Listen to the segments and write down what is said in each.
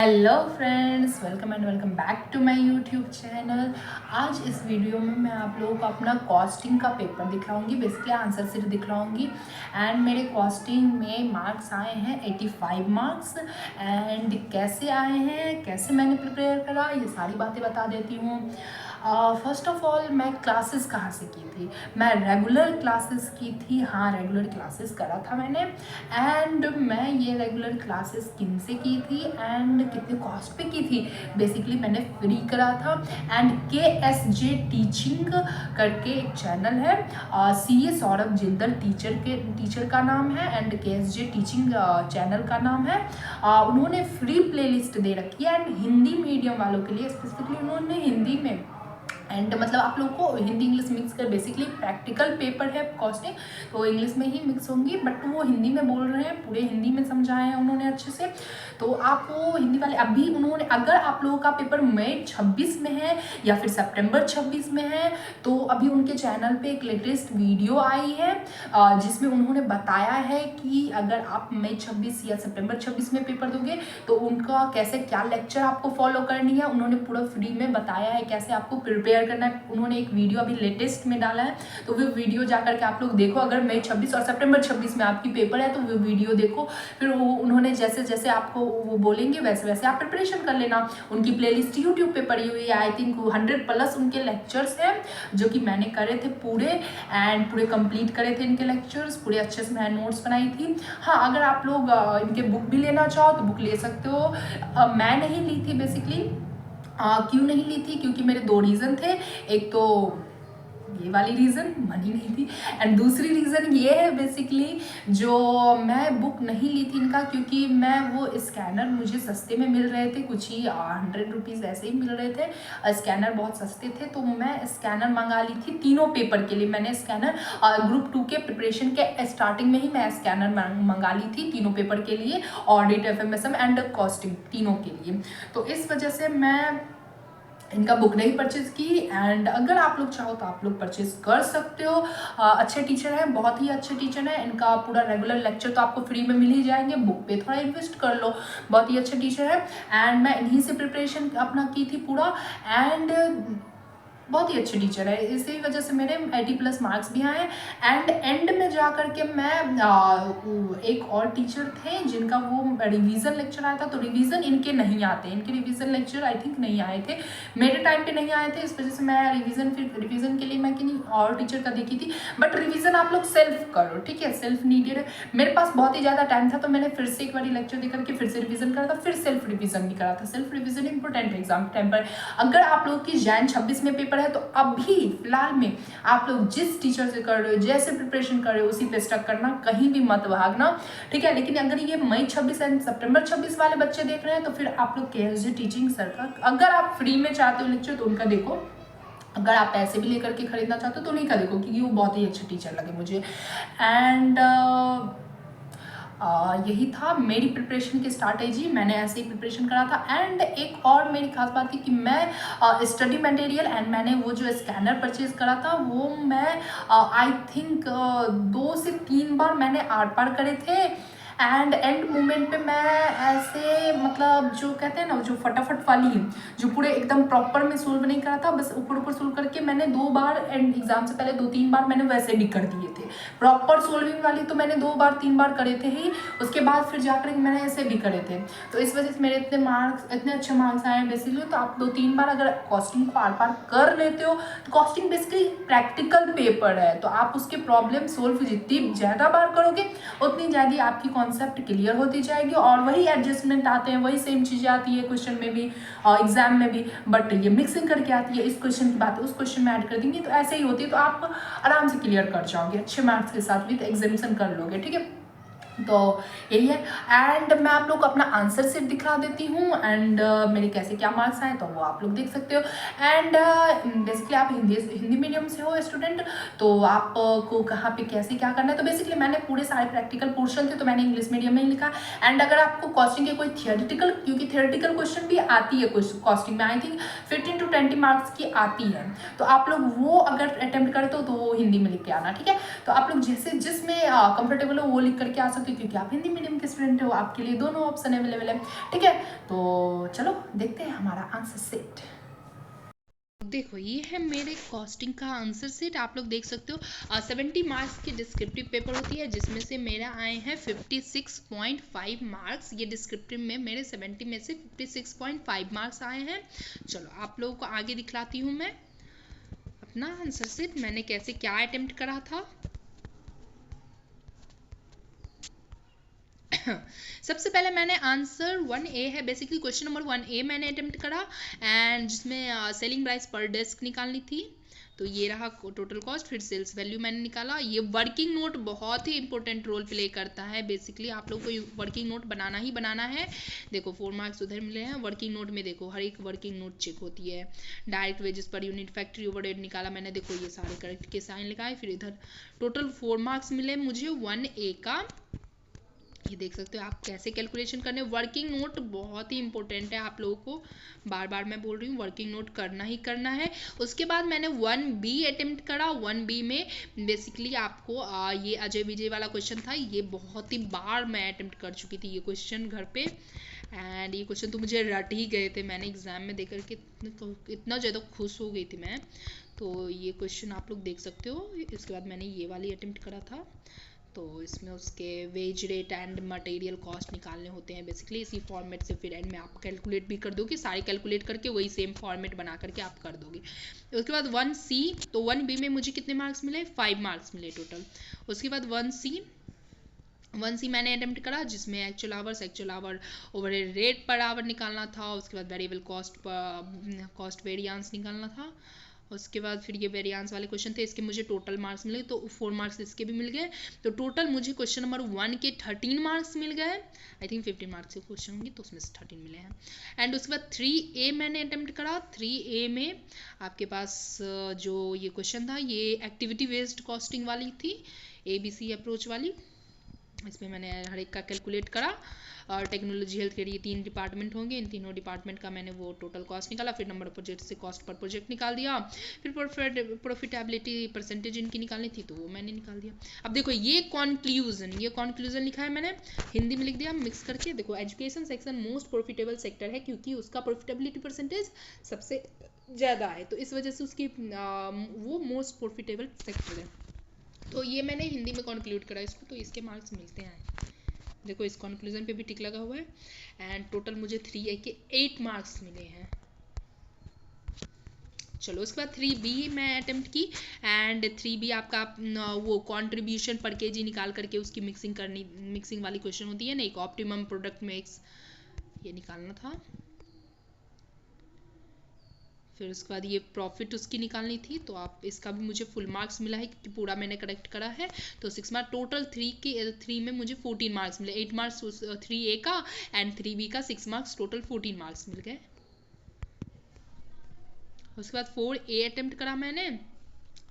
Hello friends, welcome and welcome back to my YouTube channel. आज इस video में मैं आप लोगों को अपना कॉस्टिंग का पेपर दिखलाऊंगी, बेसिकली आंसर शीट दिखलाऊंगी। एंड मेरे कॉस्टिंग में मार्क्स आए हैं 85 मार्क्स। एंड कैसे आए हैं, कैसे मैंने प्रिपेयर करा, ये सारी बातें बता देती हूँ। फर्स्ट ऑफ ऑल, मैं क्लासेस कहाँ से की थी? मैं रेगुलर क्लासेस की थी। हाँ, रेगुलर क्लासेस करा था मैंने। एंड मैं ये रेगुलर क्लासेस किन से की थी एंड कितने कॉस्ट पे की थी? बेसिकली मैंने फ्री करा था। एंड KSJ टीचिंग करके एक चैनल है, CA सौरभ जिंदल टीचर का नाम है एंड KSJ टीचिंग चैनल का नाम है। उन्होंने फ्री प्लेलिस्ट दे रखी है एंड हिंदी मीडियम वालों के लिए स्पेसिफिकली उन्होंने हिंदी में एंड मतलब आप लोग को हिंदी इंग्लिश मिक्स कर, बेसिकली प्रैक्टिकल पेपर है कॉस्टिंग, तो इंग्लिश में ही मिक्स होंगी, बट वो हिंदी में बोल रहे हैं, पूरे हिंदी में समझाए हैं उन्होंने अच्छे से। तो आप वो हिंदी वाले अभी उन्होंने, अगर आप लोगों का पेपर मई 26 में है या फिर सितंबर 26 में है, तो अभी उनके चैनल पे एक लेटेस्ट वीडियो आई है जिसमें उन्होंने बताया है कि अगर आप मई 26 या सितंबर 26 में पेपर दोगे तो उनका कैसे क्या लेक्चर आपको फॉलो करनी है, उन्होंने पूरा फ्री में बताया है कैसे आपको प्रिपेयर करना है। उन्होंने एक वीडियो अभी लेटेस्ट में डाला है, तो वो वीडियो जाकर के आप लोग देखो। अगर मई 26 और सितंबर 26 में आपकी पेपर है तो वो वीडियो देखो। फिर वो उन्होंने जैसे जैसे आपको वो बोलेंगे वैसे वैसे आप प्रिपरेशन कर लेना। उनकी प्लेलिस्ट यूट्यूब पे पड़ी हुई है, आई थिंक 100+ उनके लेक्चर्स हैं जो कि मैंने करे थे पूरे, एंड पूरे कंप्लीट करे थे इनके लेक्चर्स पूरे अच्छे से। मैंने नोट्स बनाई थी। हाँ, अगर आप लोग इनके बुक भी लेना चाहो तो बुक ले सकते हो। मैं नहीं ली थी बेसिकली। क्यों नहीं ली थी? क्योंकि मेरे 2 रीज़न थे। एक तो ये वाली रीज़न, मनी नहीं थी, एंड दूसरी रीज़न ये है बेसिकली जो मैं बुक नहीं ली थी इनका, क्योंकि मैं वो स्कैनर मुझे सस्ते में मिल रहे थे, कुछ ही 100 रुपीज़ ऐसे ही मिल रहे थे। स्कैनर बहुत सस्ते थे, तो मैं स्कैनर मंगा ली थी तीनों पेपर के लिए। मैंने स्कैनर ग्रुप 2 के प्रिपरेशन के स्टार्टिंग में ही मैं स्कैनर मंगा ली थी तीनों पेपर के लिए, ऑडिट, FMSM एंड कॉस्टिंग, तीनों के लिए। तो इस वजह से मैं इनका बुक नहीं परचेज की। एंड अगर आप लोग चाहो तो आप लोग परचेज कर सकते हो। अच्छे टीचर हैं, बहुत ही अच्छे टीचर हैं। इनका पूरा रेगुलर लेक्चर तो आपको फ्री में मिल ही जाएंगे, बुक पे थोड़ा इन्वेस्ट कर लो। बहुत ही अच्छे टीचर हैं एंड मैं इन्हीं से प्रिपरेशन अपना की थी पूरा। एंड बहुत ही अच्छे टीचर है, इसी वजह से मेरे 80+ मार्क्स भी आए। एंड एंड में जा कर के मैं एक और टीचर थे जिनका वो रिवीजन लेक्चर आया था, तो रिवीजन इनके नहीं आते, इनके रिवीजन लेक्चर आई थिंक नहीं आए थे, मेरे टाइम पे नहीं आए थे। इस वजह से मैं रिवीजन के लिए मैं किन्हीं और टीचर का देखी थी। बट रिवीजन आप लोग सेल्फ करो, ठीक है, सेल्फ नीडेड है। मेरे पास बहुत ही ज़्यादा टाइम था, तो मैंने फिर से एक बार लेक्चर देकर के फिर से रिवीजन करा था, फिर सेल्फ रिवीजन भी करा था। Self revision important exam time पर। अगर आप लोग की जैन 26 में पेपर है तो अभी फिलहाल में आप लोग जिस टीचर से कर रहे हो, जैसे प्रिपरेशन कर रहे हो, उसी पे स्टक करना, कहीं भी मत भागना, ठीक है। लेकिन अगर ये मई 26 एंड सितंबर 26 वाले बच्चे देख रहे हैं तो फिर आप लोग KSJ टीचिंग सर का, अगर आप फ्री में चाहते हो लेक्चर तो उनका देखो। अगर आप पैसे भी लेकर के खरीदना चाहते हो तो उन्हीं का देखो, क्योंकि वो बहुत ही अच्छे टीचर लगे मुझे। एंड यही था मेरी प्रिपरेशन की स्ट्रैटेजी, मैंने ऐसे ही प्रिपरेशन करा था। एंड एक और मेरी खास बात थी कि मैं स्टडी मटेरियल एंड मैंने वो जो स्कैनर परचेज करा था वो मैं आई थिंक 2 से 3 बार मैंने आर पार करे थे। एंड एंड मोमेंट पे मैं ऐसे, मतलब जो कहते हैं ना, जो फटाफट वाली, जो पूरे एकदम प्रॉपर में सोल्व नहीं करा था, बस ऊपर ऊपर सोल्व करके मैंने 2 बार, एंड एग्जाम से पहले 2-3 बार मैंने वैसे भी कर दिए थे। प्रॉपर सोल्विंग वाली तो मैंने 2 बार 3 बार करे थे ही, उसके बाद फिर जाकर मैंने ऐसे भी करे थे। तो इस वजह से मेरे इतने अच्छे मार्क्स आए हैं बेसिकली। तो आप 2-3 बार अगर कॉस्टिंग को आर पार कर लेते हो, तो कॉस्टिंग बेसिकली प्रैक्टिकल पेपर है, तो आप उसके प्रॉब्लम सोल्व जितनी ज़्यादा बार करोगे उतनी ज़्यादा आपकी कॉन्सेप्ट क्लियर होती जाएगी, और वही एडजस्टमेंट आते हैं, वही सेम चीज़ें आती है क्वेश्चन में भी और एग्जाम में भी, बट ये मिक्सिंग करके आती है। इस क्वेश्चन की बात उस क्वेश्चन में ऐड कर देंगे, तो ऐसे ही होती है। तो आप आराम से क्लियर कर जाओगे अच्छे मार्क्स के साथ, विद एग्जामिनेशन कर लोगे, ठीक है। तो यही है। एंड मैं आप लोग को अपना आंसर शीट दिखा देती हूँ। एंड मेरे कैसे क्या मार्क्स आए तो वो आप लोग देख सकते हो। एंड बेसिकली आप हिंदी मीडियम से हो स्टूडेंट, तो आपको कहाँ पे कैसे क्या करना है, तो बेसिकली मैंने पूरे सारे प्रैक्टिकल पोर्शन थे तो मैंने इंग्लिश मीडियम में ही लिखा। एंड अगर आपको कॉस्टिंग के कोई थियोरिटिकल, क्योंकि थियोरिटिकल क्वेश्चन भी आती है कॉस्टिंग में, आई थिंक 15 to 20 मार्क्स की आती है, तो आप लोग वो अगर अटेम्प्ट करते हो तो वो हिंदी में लिख के आना, ठीक है। तो आप लोग जैसे जिसमें कंफर्टेबल हो वो लिख करके आ सकते हो। सकते हो, क्योंकि आप हिंदी मीडियम के स्टूडेंट हो, आपके लिए दोनों ऑप्शन अवेलेबल है। ठीक है, तो चलो देखते हैं हमारा आंसर सेट। देखो ये है मेरे कॉस्टिंग का आंसर सेट। आप लोग देख सकते हो 70 मार्क्स की डिस्क्रिप्टिव पेपर होती है, जिसमें से मेरे आए हैं 56.5 मार्क्स। ये डिस्क्रिप्टिव में मेरे 70 में से 56.5 मार्क्स आए हैं। चलो आप लोगों को आगे दिखलाती हूँ मैं अपना आंसर सेट, मैंने कैसे क्या अटेम्प्ट करा था। सबसे पहले मैंने आंसर 1A है, बेसिकली क्वेश्चन नंबर 1A मैंने अटेम्प्ट करा, एंड जिसमें सेलिंग प्राइस पर डेस्क निकालनी थी। तो ये रहा टोटल कॉस्ट, फिर सेल्स वैल्यू मैंने निकाला। ये वर्किंग नोट बहुत ही इंपॉर्टेंट रोल प्ले करता है। बेसिकली आप लोग को वर्किंग नोट बनाना ही बनाना है। देखो 4 मार्क्स उधर मिले हैं। वर्किंग नोट में देखो हर एक वर्किंग नोट चेक होती है। Direct wages per unit, factory overhead निकाला मैंने, देखो ये सारे करेक्ट के साइन लगाए। फिर इधर टोटल 4 मार्क्स मिले मुझे 1A का। ये देख सकते हो आप कैसे कैलकुलेशन करने। वर्किंग नोट बहुत ही इंपॉर्टेंट है, आप लोगों को बार बार मैं बोल रही हूँ वर्किंग नोट करना ही करना है। उसके बाद मैंने 1B अटेम्प्ट करा। 1B में बेसिकली आपको ये अजय विजय वाला क्वेश्चन था। ये बहुत ही बार मैं अटेम्प्ट कर चुकी थी ये क्वेश्चन घर पे, एंड ये क्वेश्चन तो मुझे रट ही गए थे। मैंने एग्जाम में देख करके इतना ज़्यादा खुश हो गई थी मैं। तो ये क्वेश्चन आप लोग देख सकते हो। इसके बाद मैंने ये वाली अटेम्प्ट करा था। तो इसमें उसके wage rate and material cost निकालने होते हैं बेसिकली। इसी फॉर्मेट से फिर एंड में आप कैलकुलेट भी कर दोगे, सारे कैलकुलेट करके वही सेम फॉर्मेट बना करके आप कर दोगे। उसके बाद 1C, तो 1B में मुझे कितने मार्क्स मिले, 5 मार्क्स मिले टोटल। उसके बाद 1C मैंने अटेम्प्ट करा, जिसमें actual our over rate per hour निकालना था। उसके बाद वेरिएबल कॉस्ट वेरियांस निकालना था। उसके बाद फिर ये वेरियांस वाले क्वेश्चन थे, इसके मुझे टोटल मार्क्स मिले, तो 4 मार्क्स इसके भी मिल गए। तो टोटल मुझे क्वेश्चन नंबर 1 के 13 मार्क्स मिल गए। आई थिंक 15 मार्क्स के क्वेश्चन होंगे, तो उसमें से 13 मिले हैं। एंड उसके बाद 3A मैंने अटेम्प्ट करा। 3A में आपके पास जो ये क्वेश्चन था, ये एक्टिविटी बेस्ड कॉस्टिंग वाली थी, ABC अप्रोच वाली। इसमें मैंने हर एक का कैलकुलेट करा। और टेक्नोलॉजी हेल्थ केयर, ये 3 डिपार्टमेंट होंगे, इन तीनों डिपार्टमेंट का मैंने वो टोटल कॉस्ट निकाला। फिर नंबर ऑफ प्रोजेक्ट से कॉस्ट पर प्रोजेक्ट निकाल दिया। फिर प्रॉफिटेबिलिटी परसेंटेज इनकी निकालनी थी, तो वो मैंने निकाल दिया। अब देखो ये कॉन्क्लूजन लिखा है मैंने, हिंदी में लिख दिया मिक्स करके। देखो education section most profitable sector है, क्योंकि उसका प्रॉफिटेबिलिटी परसेंटेज सबसे ज़्यादा है, तो इस वजह से उसकी वो मोस्ट प्रॉफिटेबल सेक्टर है। तो ये मैंने हिंदी में कॉन्क्लूड करा इसको, तो इसके मार्क्स मिलते हैं। देखो इस कॉन्क्लूजन पे भी टिक लगा हुआ है। एंड टोटल मुझे 3A के 8 मार्क्स मिले हैं। चलो उसके बाद 3B मैं अटेम्प्ट की, एंड 3B आपका वो कंट्रीब्यूशन पर केजी निकाल करके उसकी मिक्सिंग वाली क्वेश्चन होती है ना, एक ऑप्टिमम प्रोडक्ट मिक्स, ये निकालना था। फिर उसके बाद ये प्रॉफिट उसकी निकालनी थी, तो आप इसका भी मुझे फुल मार्क्स मिला है, क्योंकि पूरा मैंने करेक्ट करा है। तो 6 मार्क्स टोटल। 3 में मुझे 14 मार्क्स मिले, 8 मार्क्स 3A का एंड 3B का 6 मार्क्स, टोटल 14 मार्क्स मिल गए। उसके बाद 4A अटेम्प्ट करा मैंने,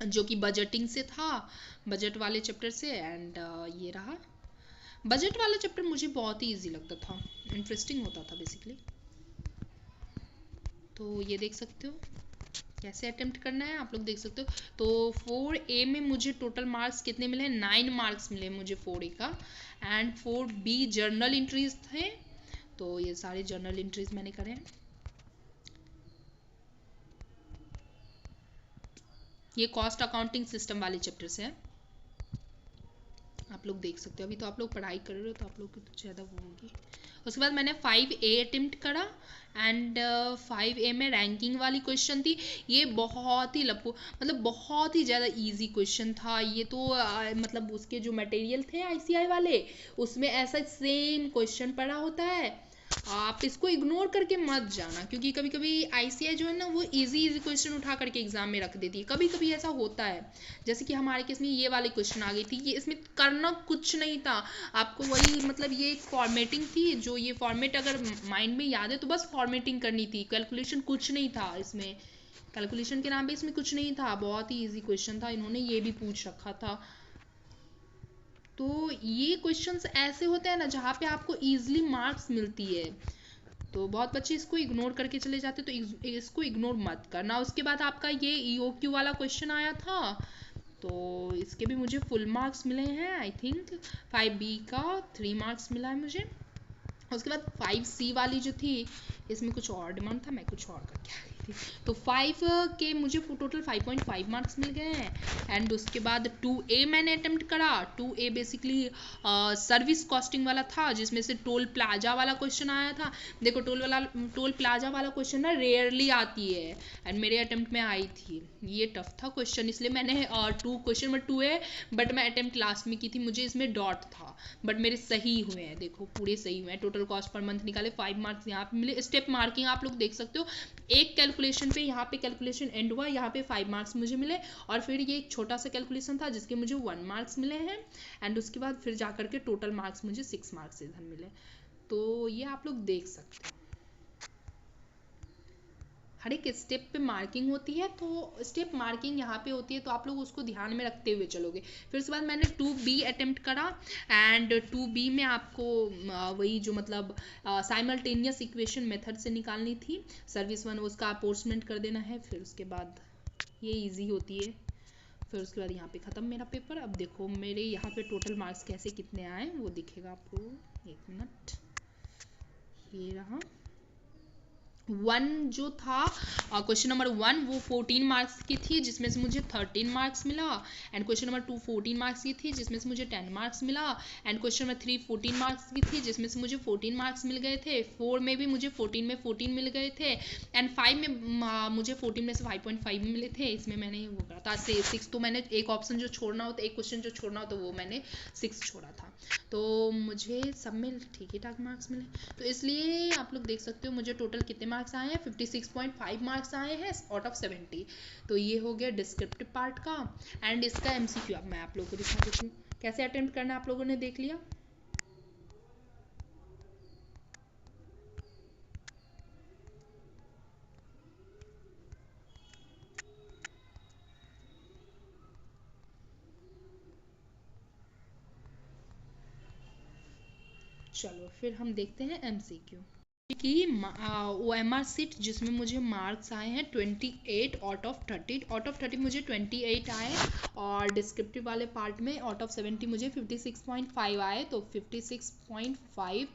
जो कि बजटिंग से था, बजट वाले चैप्टर से। एंड ये रहा बजट वाला चैप्टर, मुझे बहुत ही ईजी लगता था, इंटरेस्टिंग होता था बेसिकली। तो ये देख सकते हो कैसे अटेम्प्ट करना है, आप लोग देख सकते हो। तो 4A में मुझे टोटल मार्क्स कितने मिले, 9 मार्क्स मिले मुझे 4A का। एंड 4B जर्नल इंट्रीज थे, तो ये सारे जर्नल इंट्रीज मैंने करे हैं। ये कॉस्ट अकाउंटिंग सिस्टम वाले चैप्टर से है, आप लोग देख सकते हो। अभी तो आप लोग पढ़ाई कर रहे हो, तो आप लोग की तो ज़्यादा वो होगी। उसके बाद मैंने 5A अटेम्प्ट करा, एंड 5A में रैंकिंग वाली क्वेश्चन थी। ये बहुत ही मतलब बहुत ही ज़्यादा इजी क्वेश्चन था ये तो। मतलब उसके जो मटेरियल थे ICI वाले, उसमें ऐसा सेम क्वेश्चन पड़ा होता है। आप इसको इग्नोर करके मत जाना, क्योंकि कभी कभी ICI जो है ना, वो इजी क्वेश्चन उठा करके एग्जाम में रख देती है। कभी कभी ऐसा होता है, जैसे कि हमारे केस में ये वाले क्वेश्चन आ गई थी। ये इसमें करना कुछ नहीं था आपको, वही मतलब ये एक फॉर्मेटिंग थी। जो ये फॉर्मेट अगर माइंड में याद है तो बस फॉर्मेटिंग करनी थी, कैलकुलेशन कुछ नहीं था इसमें। कैलकुलेशन के नाम पे इसमें कुछ नहीं था, बहुत ही ईजी क्वेश्चन था, इन्होंने ये भी पूछ रखा था। तो ये क्वेश्चंस ऐसे होते हैं ना, जहाँ पे आपको ईजिली मार्क्स मिलती है, तो बहुत बच्चे इसको इग्नोर करके चले जाते, तो इसको इग्नोर मत करना। उसके बाद आपका ये EOQ वाला क्वेश्चन आया था, तो इसके भी मुझे फुल मार्क्स मिले हैं। आई थिंक 5B का 3 मार्क्स मिला है मुझे। उसके बाद 5C वाली जो थी, इसमें कुछ और डिमांड था, मैं कुछ और करके आ गई थी। तो 5 के मुझे टोटल 5.5 मार्क्स मिल गए हैं। एंड उसके बाद 2A मैंने अटेम्प्ट करा। 2A बेसिकली सर्विस कॉस्टिंग वाला था, जिसमें से टोल प्लाजा वाला क्वेश्चन आया था। देखो टोल प्लाजा वाला क्वेश्चन ना रेयरली आती है, एंड मेरे अटेम्प्ट में आई थी। ये टफ था क्वेश्चन, इसलिए मैंने क्वेश्चन नंबर 2 है, बट मैं अटेम्प्ट लास्ट में की थी। मुझे इसमें डॉट था, बट मेरे सही हुए हैं, देखो पूरे सही हुए हैं। टोटल कॉस्ट पर मंथ निकाले, 5 मार्क्स यहाँ पे मिले। स्टेप मार्किंग आप लोग देख सकते हो, एक कैलकुलेशन पे यहाँ पे कैलकुलेशन एंड हुआ, यहाँ पे 5 मार्क्स मुझे मिले। और फिर ये एक छोटा सा कैलकुलेशन था जिसके मुझे 1 मार्क्स मिले हैं। एंड उसके बाद फिर जाकर के टोटल मार्क्स मुझे 6 मार्क्स इधर मिले। तो ये आप लोग देख सकते हो, हर एक स्टेप पे मार्किंग होती है। तो स्टेप मार्किंग यहाँ पे होती है, तो आप लोग उसको ध्यान में रखते हुए चलोगे। फिर उसके बाद मैंने 2B अटेम्प्ट करा। एंड 2B में आपको वही जो मतलब साइमल्टेनियस इक्वेशन मेथड से निकालनी थी। सर्विस 1 उसका अपोर्समेंट कर देना है। फिर उसके बाद ये ईजी होती है। फिर उसके बाद यहाँ पे ख़त्म मेरा पेपर। अब देखो मेरे यहाँ पे टोटल मार्क्स कैसे कितने आए वो दिखेगा आपको, 1 मिनट। ये रहा 1 जो था, क्वेश्चन नंबर 1 वो 14 मार्क्स की थी, जिसमें से मुझे 13 मार्क्स मिला। एंड क्वेश्चन नंबर 2 14 मार्क्स की थी, जिसमें से मुझे 10 मार्क्स मिला। एंड क्वेश्चन नंबर 3 14 मार्क्स की थी, जिसमें से मुझे 14 मार्क्स मिल गए थे। 4 में भी मुझे 14 में 14 मिल गए थे। एंड 5 में मुझे 14 में से 5.5 मिले थे। इसमें मैंने वो करा था 6, तो मैंने एक ऑप्शन जो छोड़ना होता, एक क्वेश्चन जो छोड़ना होता, वो मैंने 6 छोड़ा था। तो मुझे सब में ठीक ही ठाक मार्क्स मिले। तो इसलिए आप लोग देख सकते हो मुझे टोटल कितने मार्क्स आए हैं, 56.5 मार्क्स आए हैं आउट ऑफ 70। तो ये हो गया डिस्क्रिप्टिव पार्ट का। एंड इसका MCQ अब मैं आप लोगों को दिखा देती हूँ कैसे अटेम्प्ट करना है। आप लोगों ने देख लिया। चलो फिर हम देखते हैं MCQ कि OMR सीट जिसमें मुझे मार्क्स आए हैं 28 आउट ऑफ 30 मुझे 28 आए। और डिस्क्रिप्टिव वाले पार्ट में आउट ऑफ 70 मुझे 56.5 आए। तो 56.5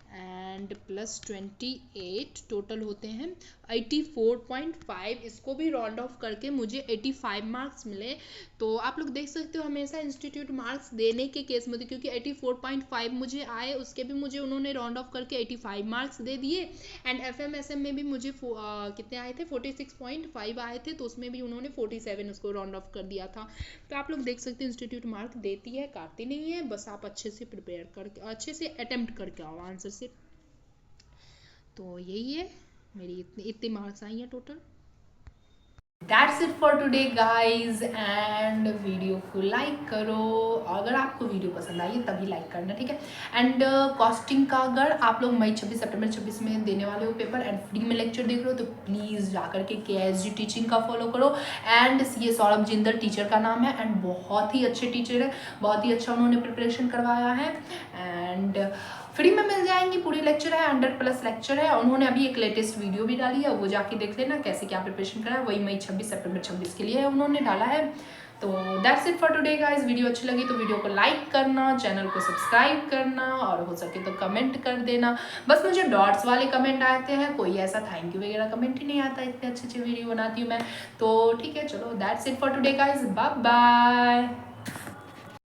एंड प्लस 28 टोटल होते हैं 84.5। इसको भी राउंड ऑफ करके मुझे 85 मार्क्स मिले। तो आप लोग देख सकते हो हमेशा इंस्टीट्यूट मार्क्स देने के केस में, क्योंकि 84.5 मुझे आए, उसके भी मुझे उन्होंने राउंड ऑफ करके 85 मार्क्स दे दिए। एंड FMSM में भी मुझे कितने आए थे, 46.5 आए थे, तो उसमें भी उन्होंने 47 उसको राउंड ऑफ कर दिया था। तो आप लोग देख सकते हैं इंस्टीट्यूट मार्क देती है, काटती नहीं है। बस आप अच्छे से प्रिपेयर करके अच्छे से अटेम्प्ट करके आओ आंसर से। तो यही है, मेरी इतनी मार्क्स आई हैं total. That's it for today guys. And video को लाइक करो, अगर आपको वीडियो पसंद आई है तभी लाइक करना, ठीक है। एंड कॉस्टिंग का अगर आप लोग मई 26 सितंबर 26 में देने वाले हो पेपर एंड फ्री में लेक्चर देख रहे हो, तो प्लीज़ जाकर के KSG टीचिंग का फॉलो करो। एंड ये सौरभ जिंदल टीचर का नाम है, एंड बहुत ही अच्छे टीचर है, बहुत ही अच्छा उन्होंने प्रिपरेशन करवाया है। एंड फ्री में मिल जाएंगी, पूरी लेक्चर है, 100+ लेक्चर है। उन्होंने अभी एक लेटेस्ट वीडियो भी डाली है, वो जाके देख लेना कैसे क्या प्रिपरेशन करा है। वही मई 26 सितंबर 26 के लिए उन्होंने डाला है। तो that's it for today guys. Video अच्छी लगी तो वीडियो को लाइक करना, चैनल को सब्सक्राइब करना, और हो सके तो कमेंट कर देना। बस मुझे डॉट्स वाले कमेंट आते हैं, कोई ऐसा थैंक यू वगैरह कमेंट ही नहीं आता, इतने अच्छे अच्छे वीडियो बनाती हूँ मैं। तो ठीक है, चलो that's it for today guys, bye bye.